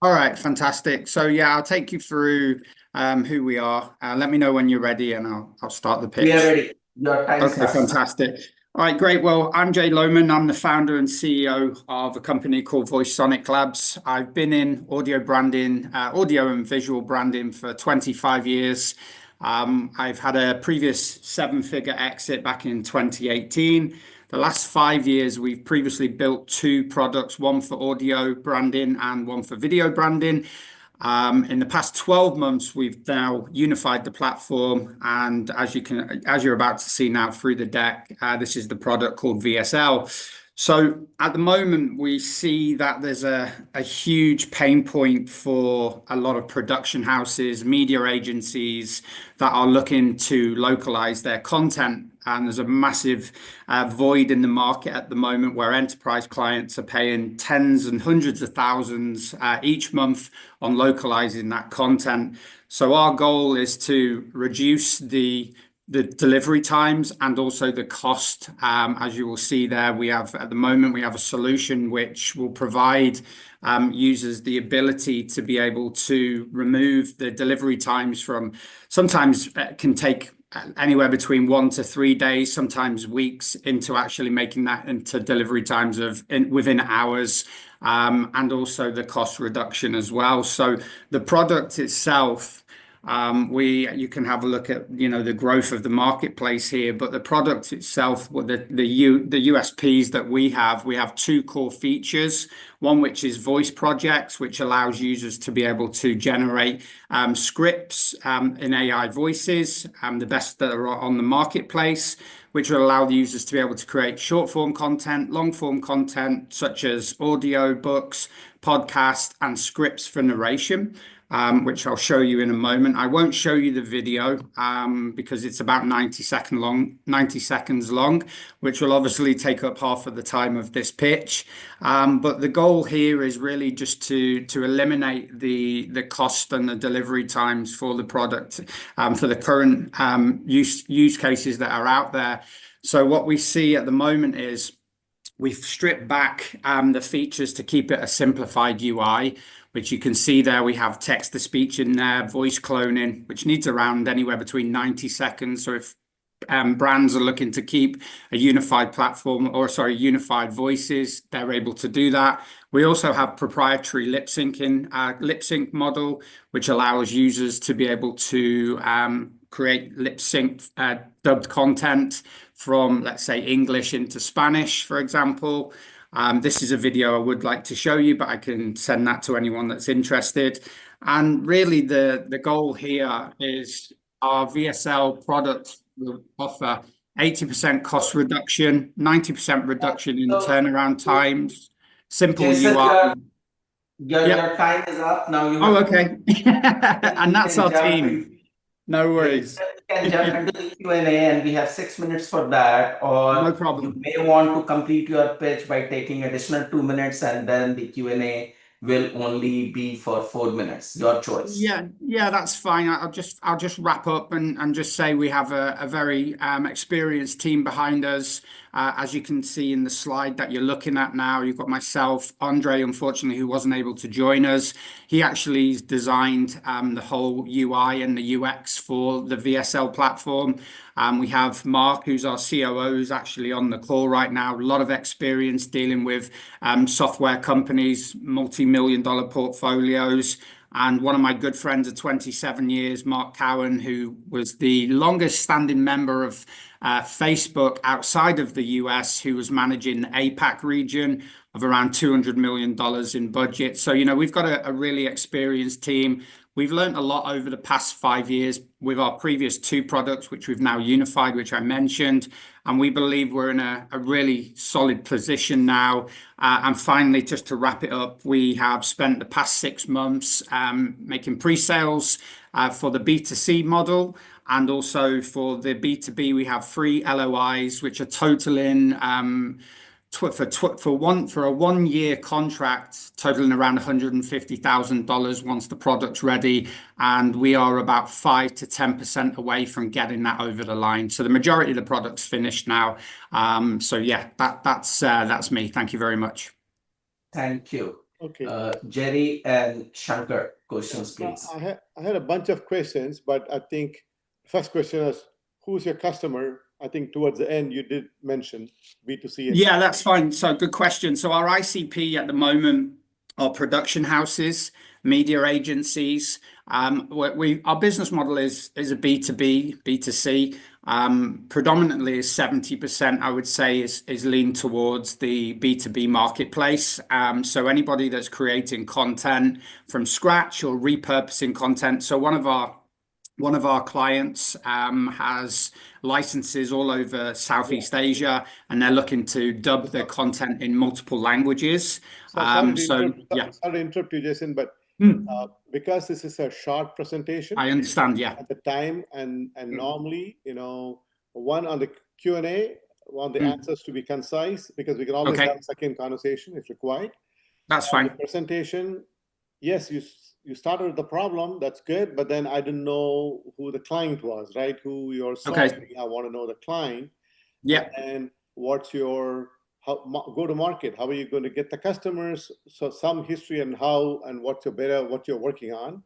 All right, fantastic. So yeah, I'll take you through who we are. Let me know when you're ready, and I'll start the We are pitch. ready. Your time Okay, starts now. fantastic. All right, great. Well, I'm Jay Lohman. I'm the founder and CEO of a company called Voice Sonic Labs. I've been in audio branding, audio and visual branding for 25 years. I've had a previous seven-figure exit back in 2018. The last 5 years, we've previously built two products, one for audio branding and one for video branding. In the past 12 months, we've now unified the platform, and as you're about to see now through the deck, this is the product called VSL. So at the moment, we see that there's a huge pain point for a lot of production houses, media agencies that are looking to localize their content. And there's a massive void in the market at the moment where enterprise clients are paying tens and hundreds of thousands each month on localizing that content. So our goal is to reduce the delivery times and also the cost. As you will see there, at the moment we have a solution which will provide users the ability to be able to remove the delivery times from sometimes can take anywhere between 1 to 3 days, sometimes weeks, into actually making that into delivery times within hours, and also the cost reduction as well. So the product itself, you can have a look at the growth of the marketplace here, but the product itself, the USPs that we have two core features. One which is voice projects, which allows users to be able to generate scripts in AI voices, the best that are on the marketplace, which will allow the users to be able to create short form content, long form content, such as audio books, podcasts, and scripts for narration, which I'll show you in a moment. I won't show you the video because it's about 90 seconds long, which will obviously take up half of the time of this pitch. But the goal here is really just to eliminate the cost and the delivery times for the product, for the current use cases that are out there. So what we see at the moment is we've stripped back the features to keep it a simplified UI, which you can see there. We have text to speech in there, voice cloning, which needs around anywhere between 90 seconds. So if brands are looking to keep a unified platform, or sorry, unified voices, they're able to do that. We also have proprietary lip sync model, which allows users to be able to create lip sync dubbed content from, let's say, English into Spanish, for example. This is a video I would like to show you, but I can send that to anyone that's interested. And really the goal here is our VSL product will offer 80% cost reduction, 90% reduction in So, turnaround times, simple Jason, UI. your time is up. Now you Oh, have okay. And that's can our jump team. No worries. you can jump into the Q&A, and we have 6 minutes for that. No Or you problem. may want to complete your pitch by taking additional 2 minutes, and then the Q&A will only be for 4 minutes. Your choice. Yeah, that's fine. I'll just wrap up and just say we have a very experienced team behind us. As you can see in the slide that you're looking at now, you've got myself, Andre, unfortunately, who wasn't able to join us. He actually designed the whole UI and the UX for the VSL platform. We have Mark, who's our COO, who's actually on the call right now. A lot of experience dealing with software companies, multi-million-dollar portfolios. And one of my good friends of 27 years, Mark Cowan, who was the longest standing member of Facebook outside of the US, who was managing the APAC region of around $200 million in budget. So, we've got a really experienced team. We've learned a lot over the past 5 years with our previous two products, which we've now unified, which I mentioned. And we believe we're in a really solid position now. And finally, just to wrap it up, we have spent the past 6 months making pre-sales for the B2C model. And also for the B2B, we have 3 LOIs, which are totaling for a 1 year contract, totaling around $150,000 once the product's ready. And we are about 5 to 10% away from getting that over the line. So the majority of the product's finished now. So yeah, that's me. Thank you very much. Thank you. Okay. Jerry and Shankar, questions, please. I had a bunch of questions, but I think first question is, who's your customer? I think towards the end you did mention B2C. Yeah, that's fine. So good question. So our ICP at the moment are production houses, media agencies. Our business model is a B2B, B2C. Predominantly is 70%, I would say, is leaned towards the B2B marketplace. So anybody that's creating content from scratch or repurposing content. So one of our clients has licenses all over Southeast Asia, and they're looking to dub their content in multiple languages. Sorry to interrupt you, Jason, but because this is a short presentation, I understand. Yeah. At the time, and normally, one on the Q&A, want the answers to be concise, because we can always have a second conversation if required. That's fine. The presentation, yes, you started with the problem, that's good, but then I didn't know who the client was, right? Who you're solving. I want to know the client. Yeah. And what's your go to market? How are you going to get the customers? So some history and how and what you're working on.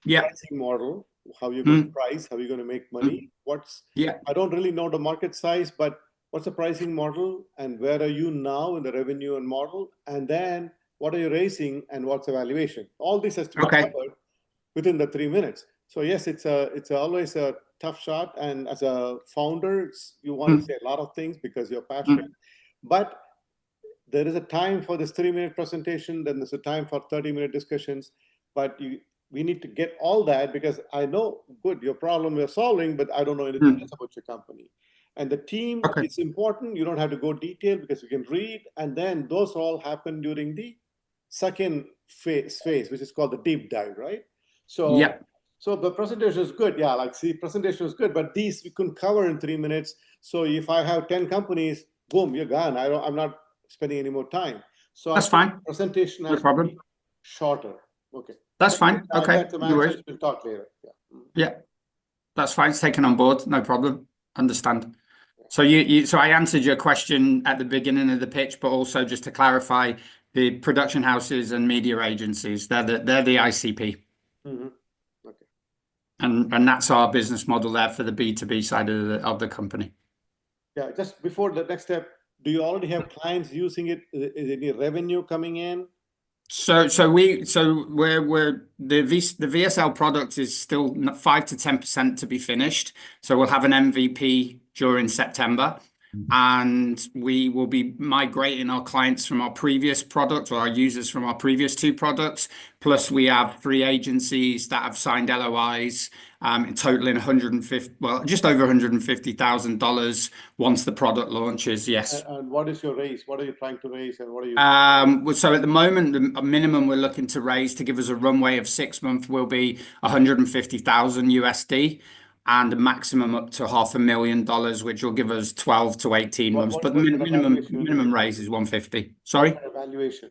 Yeah. Pricing model, how you're going to price, how you're going to make money. I don't really know the market size, but what's the pricing model and where are you now in the revenue and model? And then what are you raising and what's the valuation? All this has to be covered within the 3 minutes. So yes, it's always a tough shot. And as a founder, you want to say a lot of things because you're passionate. But there is a time for this 3-minute presentation. Then there's a time for 30-minute discussions. But we need to get all that, because I know, good, your problem you're solving, but I don't know anything else about your company. And the team is important. You don't have to go detailed because you can read. And then those all happen during the second phase, which is called the deep dive, right? So, so the presentation is good. Yeah, presentation is good, but these we couldn't cover in 3 minutes. So if I have 10 companies, boom, you're gone. I'm not spending any more time. So that's fine. Presentation has to be shorter. Okay. That's fine. Okay. We'll talk later. Yeah. That's fine. It's taken on board. No problem. Understand. So so I answered your question at the beginning of the pitch, but also just to clarify, the production houses and media agencies, they're the ICP. Okay. And that's our business model there for the B2B side of the company. Yeah. Just before the next step, do you already have clients using it? Is any revenue coming in? So we're the VSL product is still 5 to 10% to be finished. So we'll have an MVP during September, and we will be migrating our clients from our previous product, or our users from our previous 2 products. Plus we have 3 agencies that have signed LOIs, in totaling just over $150,000 once the product launches. Yes. And what is your raise? What are you trying to raise, and what are you? So at the moment, the minimum we're looking to raise to give us a runway of 6 months will be $150,000 USD, and a maximum up to $500,000, which will give us 12 to 18 months. But the minimum raise is 150. Sorry. Evaluation.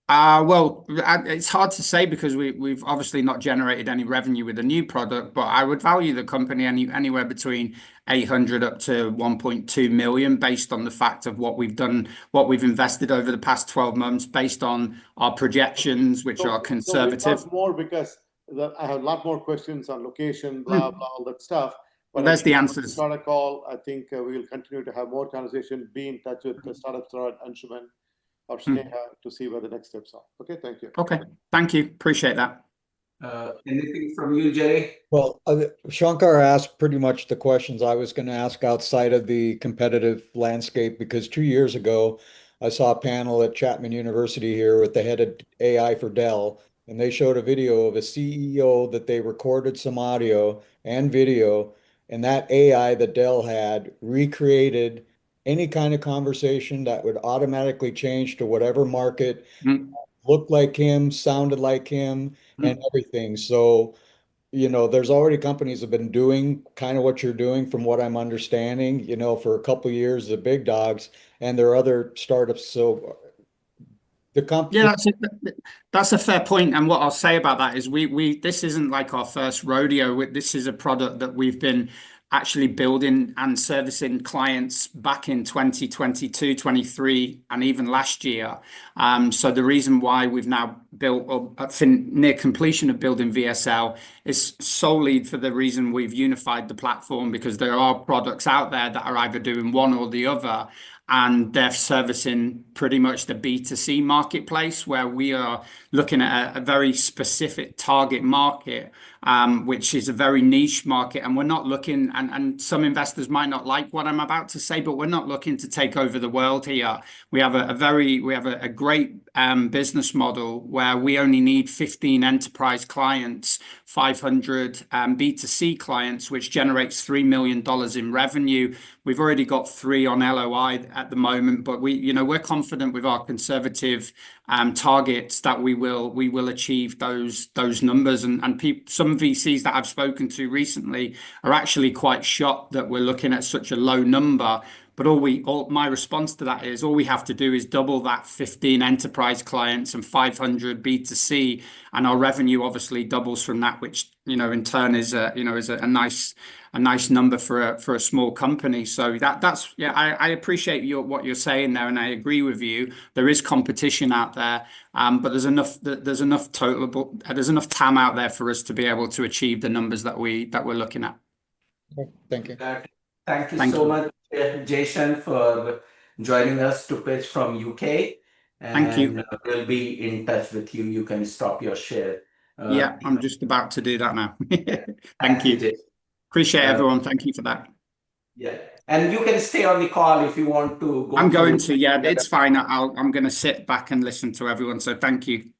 Well, it's hard to say because we've obviously not generated any revenue with a new product, but I would value the company anywhere between 800 up to 1.2 million based on the fact of what we've done, what we've invested over the past 12 months based on our projections, which are conservative. So we'll talk more because I have a lot more questions on location, blah, blah, all that stuff. But there's the answers. Start a call. I think we'll continue to have more conversation, be in touch with the startup Anshuman or Sneha to see where the next steps are. Okay, thank you. Okay, thank you. Appreciate that. Anything from you, Jerry? Well, Shankar asked pretty much the questions I was going to ask outside of the competitive landscape, because 2 years ago, I saw a panel at Chapman University here with the head of AI for Dell, and they showed a video of a CEO that they recorded some audio and video, and that AI that Dell had recreated any kind of conversation that would automatically change to whatever market, looked like him, sounded like him, and everything. So, there's already companies that have been doing kind of what you're doing, from what I'm understanding, for a couple of years, the big dogs, and there are other startups. So the company. Yeah, that's a fair point. And what I'll say about that is this isn't like our first rodeo. This is a product that we've been actually building and servicing clients back in 2022, 23, and even last year. So the reason why we've now built up near completion of building VSL is solely for the reason we've unified the platform, because there are products out there that are either doing one or the other, and they're servicing pretty much the B2C marketplace, where we are looking at a very specific target market, which is a very niche market. And we're not looking, and some investors might not like what I'm about to say, but we're not looking to take over the world here. We have a great business model where we only need 15 enterprise clients, 500 B2C clients, which generates $3 million in revenue. We've already got 3 on LOI at the moment, but we're confident with our conservative targets that we will achieve those numbers. And some VCs that I've spoken to recently are actually quite shocked that we're looking at such a low number. But my response to that is all we have to do is double that 15 enterprise clients and 500 B2C, and our revenue obviously doubles from that, which in turn is a nice number for a small company. So that's I appreciate what you're saying there, and I agree with you. There is competition out there, but there's enough TAM out there for us to be able to achieve the numbers that we're looking at. Thank you. Thank you so much, Jason, for joining us to pitch from UK. Thank you. And we'll be in touch with you. You can stop your share. Yeah, I'm just about to do that now. Thank you. Jason. Appreciate everyone. Thank you for that. Yeah. And you can stay on the call if you want to go. I'm going to, yeah, it's fine. I'm going to sit back and listen to everyone. So thank you.